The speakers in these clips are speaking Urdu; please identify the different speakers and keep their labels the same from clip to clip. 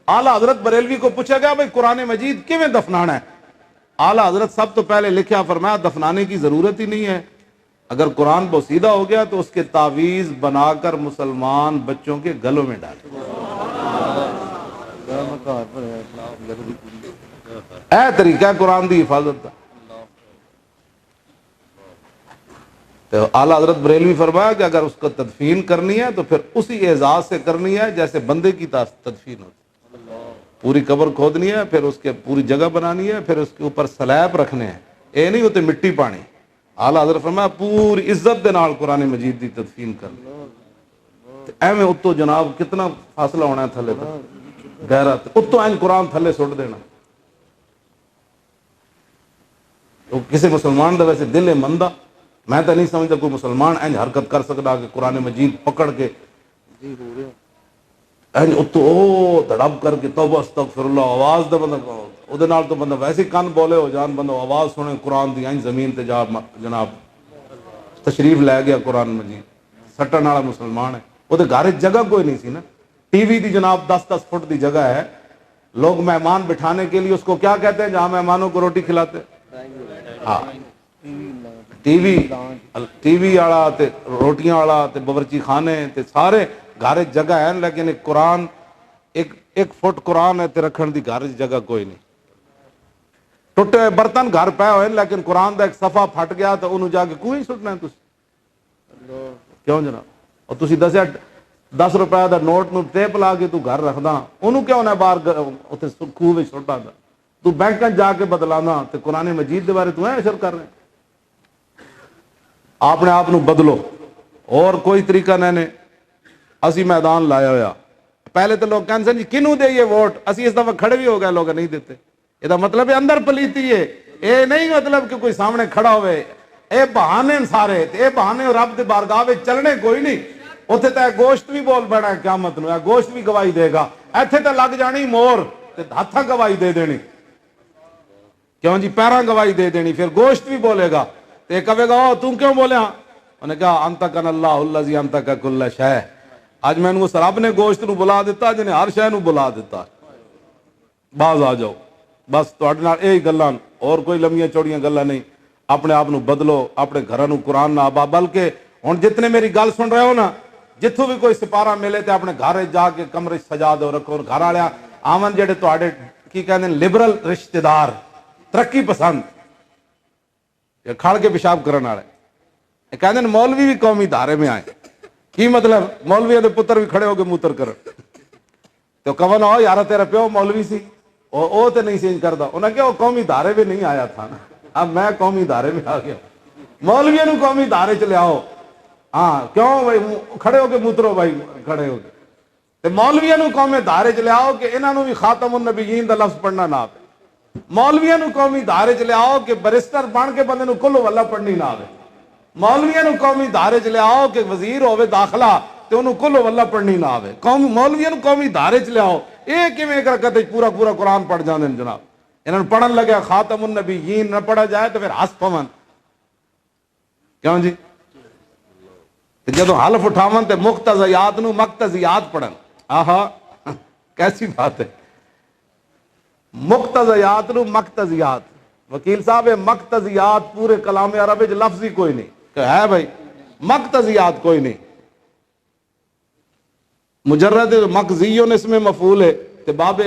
Speaker 1: آلہ حضرت بریلوی کو پوچھا گیا بھائی قرآن مجید کیویں دفنانا ہے؟ اعلی حضرت سب تو پہلے لکھا فرمایا دفنانے کی ضرورت ہی نہیں ہے، اگر قرآن بوسیدہ ہو گیا تو اس کے تعویذ بنا کر مسلمان بچوں کے گلوں میں ڈالے۔ اے طریقہ قرآن دی حفاظت کا۔ تو اعلیٰ حضرت بریلوی فرمایا کہ اگر اس کو تدفین کرنی ہے تو پھر اسی اعزاز سے کرنی ہے جیسے بندے کی تدفین ہوتی، پوری قبر کھودنی ہے، پھر اس کے پوری جگہ بنانی ہے، پھر اس کے اوپر سلیب رکھنے ہیں، اے نہیں ہوتے مٹی پانی۔ اعلیٰ حضرت فرمایا پوری عزت دے نال قرآن مجید دی تدفین کرنی۔ ایویں اتو جناب کتنا فاصلہ ہونا ہے تھلے تک، گہرا اتو این قرآن تھلے سٹ دینا۔ تو کسی مسلمان دا ویسے دل ہے مندہ، میں تو نہیں سمجھتا کوئی مسلمان این حرکت کر سکتا کہ قرآن مجید پکڑ کے این اتو او دڑب کر کے توبہ استغفر اللہ آواز دے بندہ او دے نال تو بندہ ویسے کان بولے ہو جان، بندہ آواز سنے قرآن دی این زمین تے جا جناب تشریف لے گیا قرآن مجید، سٹن والا مسلمان ہے۔ وہ دے گھر جگہ کوئی نہیں سی نا، ٹی وی دی جناب 10-10 فٹ دی جگہ ہے، لوگ مہمان بٹھانے کے لیے اس کو کیا کہتے ہیں جہاں مہمانوں کو روٹی کھلاتے، ہاں ٹی وی والا تے روٹیاں والا تے باورچی خانے تے سارے گھر جگہ ہے، لیکن ایک قرآن ایک فٹ قرآن ہے تے رکھن دی گھر جگہ کوئی نہیں۔ ٹوٹے ہوئے برتن گھر پے ہوئے لیکن قرآن دا ایک صفحہ پھٹ گیا تو انہوں جا کے کوئی سٹنا ہے تسی، کیوں جناب؟ اور تسی دسیا 10 روپے دا نوٹ نو ٹیپ لا کے تو گھر رکھدا، انہوں کیوں نہ باہر اوتھے خوہ وچ سٹا دا، تو بینکاں جا کے بدلانا تے قرآن مجید دے بارے تو اشر کر رہے ہیں۔ آپ نے آپ نو بدلو، اور کوئی طریقہ نہیں۔ اسی میدان لایا ہوا، پہلے تو لوگ کہتے ہیں جی کنوں دے یہ ووٹ، اسی اس دفعہ کھڑے بھی ہو گئے، لوگ نہیں دیتے۔ یہ مطلب ہے اندر پلیتی ہے، اے نہیں مطلب کہ کوئی سامنے کھڑا ہوئے، اے بہانے سارے، اے بہانے رب دے بارگاہ وچ چلنے کوئی نہیں۔ اتنے تو گوشت بھی بول پڑا ہے قیامت نو، گوشت بھی گواہی دے گا، ایتھے تو لگ جانی مور تے ہتھاں گواہی دے دینی، کیوں جی پیراں گواہی دے دینی، پھر گوشت بھی بولے گا تے کہے گا او تم کیوں بولیا؟ انہوں نے کہا انتقن اللہ الذی انتق کل شیء، آج میں نے اس رب نے گوشت نو بلا دیتا جنہیں ہر شے نو بلا دیتا، باز آ جاؤ، بس تواڈے نال یہی گلاں، اور کوئی لمبیاں چوڑیاں گلاں نہیں۔ اپنے آپ نو بدلو، اپنے گھراں نو قرآن نہ آبا، بلکہ ہن جتنے میری گل سن رہے ہو نا، جتھوں بھی کوئی سپارہ ملے تے اپنے گھر جا کے کمرے سجا دو رکھو، اور گھر والے آون جڑے تواڈے کی کہندے لبرل رشتہ دار، ترقی پسند، یہ کھڑ کے پیشاب کرن والے، یہ کہندے مولوی بھی قومی دھارے میں آئے، کی مطلب مولویوں دے پتر بھی کھڑے ہو کے موتر کرن، تو کون ہو یار تیرا پیو مولوی سی، او تے نہیں سینج کردا، انہاں کہ وہ قومی دھارے میں نہیں آیا تھا نا، اب میں قومی دھارے میں آ گیا، مولویوں نو قومی دھارے چ لیاؤ، ہاں کیوں بھائی کھڑے ہو کے موترو بھائی، کھڑے ہو کے تے مولویوں نو قومی دھارے چ لیاؤ کہ انہاں نو بھی خاتم النبیین دا لفظ پڑھنا نہ آوے، مولویوں نو قومی دھارے چ لیاؤ کہ بریسٹر بن کے بندے نو کل واللہ پڑھنی نہ آوے، مولویوں نو قومی دھارے چ لیاؤ کہ وزیر ہوے داخلہ تے انہوں کل واللہ پڑھنی نہ آوے، مولویوں نو قومی دھارے چ لیاؤ، یہ کیویں ایک رکعت وچ پورا پورا قرآن پڑھ جاندے نے جناب، انہاں پڑھن لگا خاتم النبیین نہ پڑھا جائے تو پھر ہس پون، کیوں جی؟ جدو حلف اٹھاون تے مقتضیات نو مقتضیات پڑھن، آہا کیسی بات ہے، مقتضیات نو مقتضیات، وکیل صاحب مقتضیات پورے کلام عرب وچ لفظ ہی کوئی نہیں کہ ہے بھائی، مقتضیات کوئی نہیں، مجرد مقضیون اس میں مفعول ہے تے باب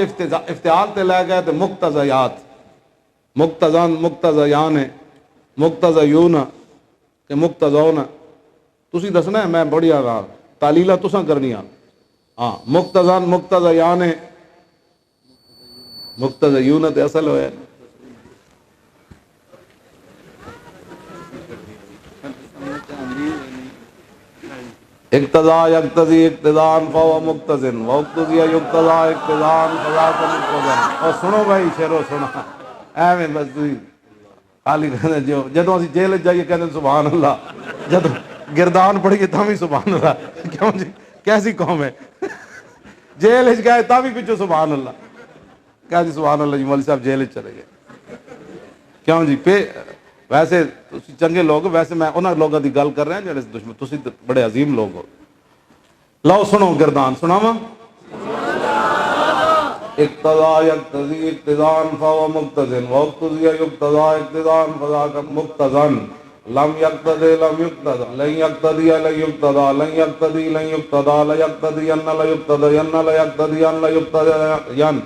Speaker 1: افتعال تے لے گئے تے مقتضیات، مقتضان مقتضیان ہے، مقتضیون کہ مقتضون، تسی دسنا ہے میں بڑی آگاہ تعلیلہ تساں کرنی ہاں، مقتضان مقتضیان ہے، مقتضیون تے اصل ہوئے، اقتضا یقتضی اقتضان فهو مقتضن واقتضی یقتضا اقتضان فذاک مقتضن۔ اور سنو بھائی شیرو سنا، ایویں بس تھی خالی کہنے جو جدوں اسی جیل جائیے کہتے سبحان اللہ، جدوں گردان پڑھیے تاں بھی سبحان اللہ، کیوں جی کیسی قوم ہے، جیل وچ گئے تاں بھی پیچھے سبحان اللہ، کہا جی سبحان اللہ جی مولوی صاحب جیل وچ چلے گئے، کیوں جی ویسے تسی چنگے لوگ، ویسے میں انہاں لوگوں دی گل کر رہا جڑے دشمن، تسی بڑے عظیم لوگ ہو، لو سنو گردان سناواں، اقتضا یقتضی اقتضان فهو مقتضن واقتضی یقتضا اقتضان فذاک مقتضن لم یقتضی لم یقتضا لن یقتضی لن یقتضا لن یقتضی لن یقتضا لا یقتضین لا یقتضین لا یقتضین لا یقتضین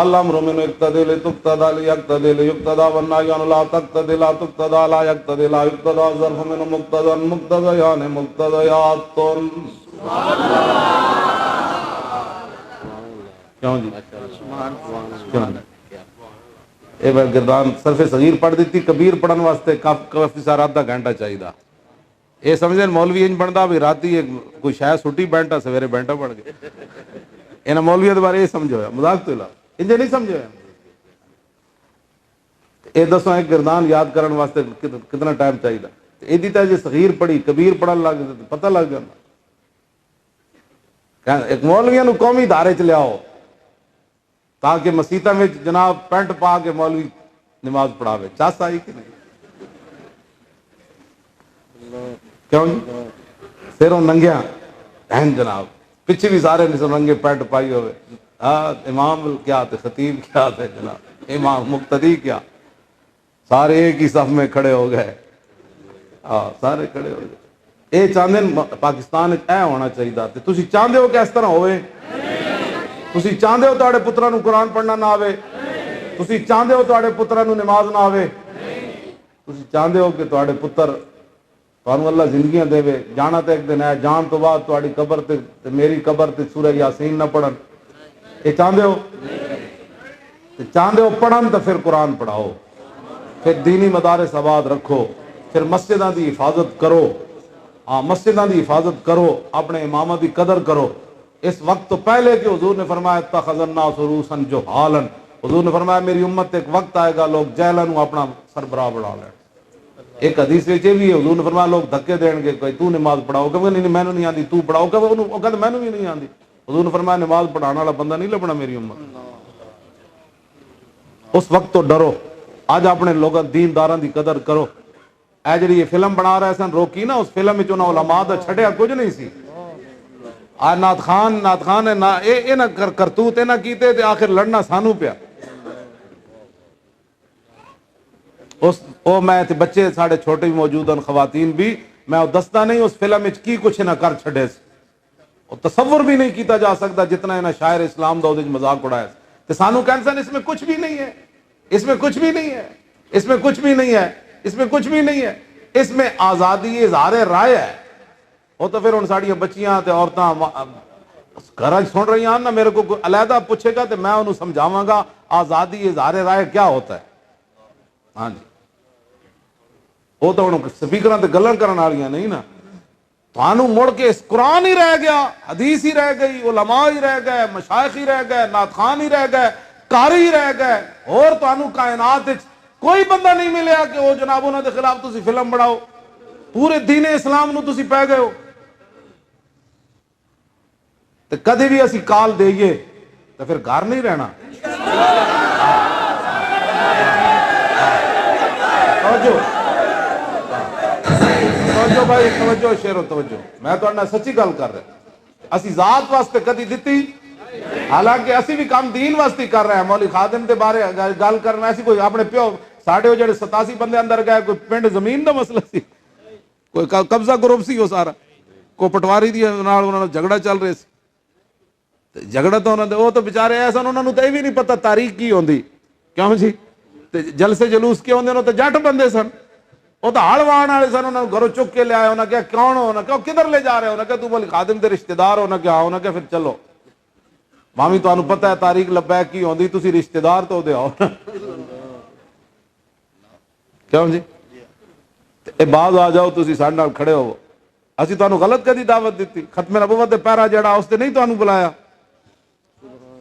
Speaker 1: الامر من اقتضی لتقتضى لیقتضی لیقتضى والنهی عن لا تقتضی لا تقتضى لا یقتضی لا یقتضى ظرف من مقتضى مقتضیان مقتضیات. کیوں جی اے گردان صرف صغیر پڑھ دیتی، کبیر پڑھن واسطے کافی سارا آدھا گھنٹہ چاہیے. یہ سمجھیں مولوی انج بنتا بھی راتی کوئی شاید چھٹی بینٹا سویرے بینٹا پڑھ گئے. انہیں مولویت بارے یہ سمجھو ہے، مذاق تو علاوہ انجے نہیں سمجھو ہے. یہ دسو ایک گردان یاد کرنے واسطے کتنا ٹائم چاہیے. ایدی تا جی صغیر پڑھی کبیر پڑھن لگ جاتے پتہ لگ جاتا. ایک مولویاں نو قومی دھارے چ لیاؤ تاکہ مسیطہ میں جناب پینٹ پا کے مولوی نماز پڑھاوے. چاس آئی کہ نہیں؟ کیوں جی سیروں ننگیاں ہیں جناب، پیچھے بھی سارے ننگے پینٹ پائی ہوئے. امام کیا تھے، خطیب کیا تھے جناب، امام مقتدی کیا، سارے ایک ہی صف میں کھڑے ہو گئے. سارے کھڑے ہو گئے. اے چاہتے پاکستان اے ہونا چاہیے. تسی چاہتے ہو کہ اس طرح ہوئے؟ تسی چاہتے ہو تواڈے پتراں نو قرآن پڑھنا نہ آوے؟ تسی چاہتے ہو تواڈے پتراں نو نماز نہ آوے؟ تسی چاہتے ہو کہ تواڈے پتر تانوں اللہ زندگیاں دے جانا تے ایک دن ہے، جان تو بعد تواڈی قبر تے میری قبر تے سورہ یاسین نہ پڑھن؟ یہ چاہتے ہو؟ چاہتے ہو پڑھن تو پھر قرآن پڑھاؤ، پھر دینی مدارس آباد رکھو، پھر مسجداں دی حفاظت کرو. مسجداں دی حفاظت کرو، اپنے امامہ دی قدر کرو. اس وقت تو پہلے کہ حضور نے فرمایا اتخذ الناس رؤوسا جہالا، حضور نے فرمایا میری امت ایک وقت آئے گا لوگ جہلاں نو اپنا سربراہ بنا لیں. ایک حدیث وچ بھی ہے حضور نے فرمایا لوگ دھکے دین گے کہ تو نماز پڑھاؤ، کہ نہیں مینوں نہیں آندی تو پڑھاؤ، کہ وہ کہتا مینوں بھی نہیں آندی. حضور نے فرمایا نماز پڑھانے والا بندہ نہیں لبنا میری امت. اس وقت تو ڈرو. آج اپنے لوگاں دینداراں دی قدر کرو. اے جڑی یہ فلم بنا رہے سن روکی نا، اس فلم وچ انہاں علماء دا چھڈیا کچھ نہیں سی. آ نعت خان نے نہ کرتوت نہ کیتے تے آخر لڑنا سانو پیا. او میں تے بچے ساڑھے چھوٹے بھی موجود ہیں، خواتین بھی، میں وہ دستا نہیں اس فلم وچ کی کچھ نہ کر چھڈے سی. تصور بھی نہیں کیتا جا سکتا جتنا انہاں شاعر اسلام دا اودے مذاق اڑایا تے سانو کہن اس میں کچھ بھی نہیں ہے، اس میں کچھ بھی نہیں ہے، اس میں کچھ بھی نہیں ہے، اس میں کچھ بھی نہیں ہے. اس میں آزادی اظہار رائے ہے. وہ تو پھر ان ساڑیاں بچیاں تے عورتاں گھر سن رہی ہیں نا، میرے کو علیحدہ پوچھے گا تو میں انہوں سمجھاواں گا آزادی اظہار رائے کیا ہوتا ہے. ہاں جی وہ تو ہوں سپیکراں تے گلاں کرن والیاں نہیں نا. تھانوں مڑ کے اس قرآن ہی رہ گیا، حدیث ہی رہ گئی، علماء ہی رہ گئے، مشائخ ہی رہ گئے، نعت خوان ہی رہ گئے، قاری ہی رہ گئے، اور تھانوں کائنات کوئی بندہ نہیں ملیا کہ وہ جناب انہاں دے خلاف تسی فلم بناؤ. پورے دین اسلام نو تسی پہ گئے ہو. تو کدی بھی اسی کال دئیے تو پھر گھر نہیں رہنا. توجہ بھائی، توجہ شیرو توجہ. میں تو سچی گل کر رہا. اسی ذات واسطے کدی دیتی، حالانکہ اسی بھی کام دین واسطے کر رہے ہیں. مولوی خادم دے بارے گل کرنا ایسی کوئی اپنے پیو ساڑھے وہ جڑے 87 بندے اندر گئے، کوئی پنڈ زمین دا مسئلہ سی، کوئی قبضہ گروپ سی، وہ سارا کوئی پٹواری دی نال انہاں جھگڑا چل رہے سی. جھگڑا تو انہاں دے وہ تو بیچارے ایسا انہاں نوں تے بھی نہیں پتہ تاریخ کی ہوندی. کیوں جی جلسے جلوس کے ہوندے تو جٹ بندے سن، وہ تو ہڑ وان والے سن. انہوں نے گھروں چک کے لے آئے. انہوں نے کہا کون ہو؟ انہوں نے کہا کدھر لے جا رہے ہو؟ انہوں نے کہا تو بولی خادم دے رشتہ دار ہو. انہوں نے کہا انہوں نے کہا پھر چلو مامی تو انہوں پتہ ہے تاریخ لبیک کی ہوندی، تسی رشتہ دار تو دے آؤ. کیوں جی اے بعد آ جاؤ تسی ساڈے نال کھڑے ہو. اسی تانوں غلط کدی دعوت دیتی؟ ختم نبوت دے پہرا جڑا اس تے نہیں تانوں بلایا.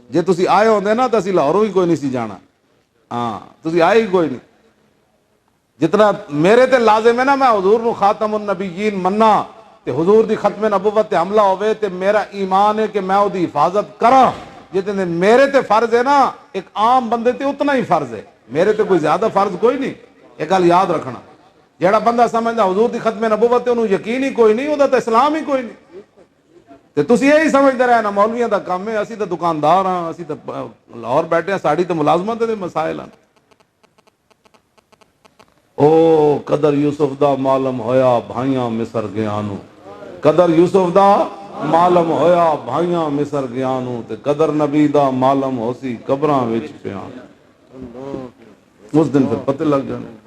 Speaker 1: جے تسی آئے ہوندے نا تو اسی لاہوروں ہی کوئی نہیں سی جانا. ہاں تسی آئے ہی کوئی نہیں. جتنا میرے تے لازم ہے نا میں حضور نو خاتم النبیین مننا تے حضور دی ختم نبوت تے حملہ ہوئے تے میرا ایمان ہے کہ میں او دی حفاظت کراں. جتنے میرے تے فرض ہے نا ایک عام بندے تے اتنا ہی فرض ہے. میرے تے کوئی زیادہ فرض کوئی نہیں. ایک گل یاد رکھنا، جیڑا بندہ سمجھدا حضور دی ختم نبوت تے انہوں یقین ہی کوئی نہیں، وہ تے اسلام ہی کوئی نہیں. تے تسی یہی سمجھتے رہے نا مولویاں دا کام ہے، اسی تے دکاندار ہاں، اسی تے لاہور بیٹھے ہیں، ساڑی تے ملازمت دے مسائل ہیں۔ او قدر یوسف دا معلوم ہویا بھائیاں مصر گیانو، قدر یوسف دا معلوم ہویا بھائیاں مصر گیانو، تے قدر نبی دا معلوم ہوسی قبراں وچ پیان۔ اس دن پھر پتہ لگ جانے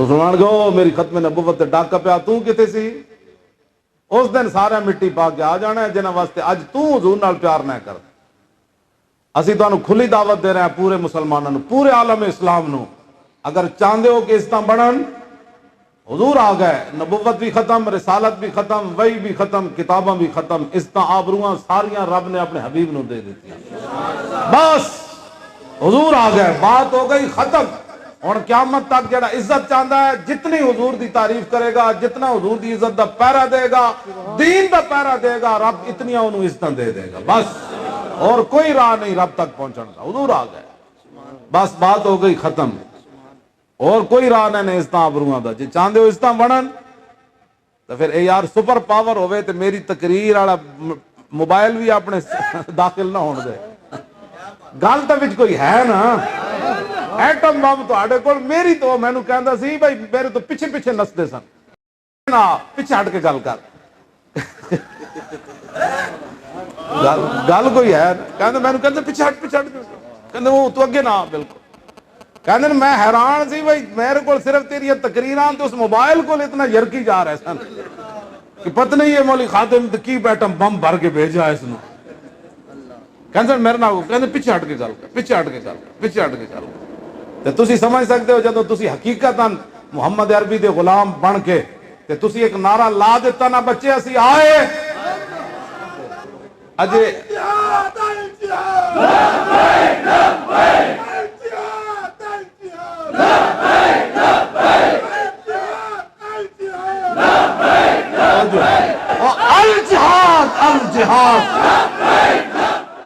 Speaker 1: عثمان گو میری ختم نبوت تے ڈاکا پیا، تو کتے سی؟ اس دن سارا مٹی پا کے آ جانا ہے جنہاں واسطے اج تو حضور نال پیار نہ کر۔ اسی تانوں کھلی دعوت دے رہے ہیں پورے مسلمانوں نو، پورے عالم اسلام نو، اگر چاہندے ہو کہ اس طرح بنن، حضور آ گئے، نبوت بھی ختم، رسالت بھی ختم، وحی بھی ختم، کتاباں بھی ختم، اس طرح آبروہاں ساریاں رب نے اپنے حبیب نو دے دیتی ہیں۔ بس حضور آ گئے، بات ہو گئی ختم۔ اور قیامت تک جڑا عزت چاہتا ہے، جتنی حضور دی تعریف کرے گا، جتنا حضور دی عزت دا پیرا دے گا، دین دا پیرا دے گا، رب اتنیاں انہوں عزتاں دے دے گا۔ بس اور کوئی راہ نہیں رب تک پہنچن کا، حضور آ گئے، بس بات ہو گئی ختم، اور کوئی راہ نہیں عزتاں آبروہاں دا۔ جے چاہندے ہو عزتاں بنن تو پھر اے یار سپر پاور ہوئے تے میری تقریر والا موبائل بھی اپنے داخل نہ ہون دے۔ گل تو وچ کوئی ہے نا، ایٹم بم تہاڈے کول، میری تو مینوں کہندا سی بھائی میرے تو پیچھے پیچھے نسدے سن، نا پیچھے ہٹ کے گل کر، گل کوئی ہے کہندا، مینوں کہندا پیچھے ہٹ کے کہندا وہ تو اگے نہ، بالکل کہندے میں حیران سی بھائی میرے کول صرف تیری تقریراں تو اس موبائل کو اتنا یرکی جا رہے سن کہ پتہ نہیں یہ مولوی خاتم کی ایٹم بم بھر کے بھیجا اس نو۔ کہندے میرے نال کہندے پیچھے ہٹ کے گل کر، پیچھے ہٹ کے گل کر، پیچھے ہٹ کے گل کر۔ تے تسی سمجھ سکتے ہو جدوں تسی حقیقتاً محمد عربی دے غلام بن کے تے تسی ایک نعرہ لا دیتا نا بچے اسی آئے اجے الجہاد الجہاد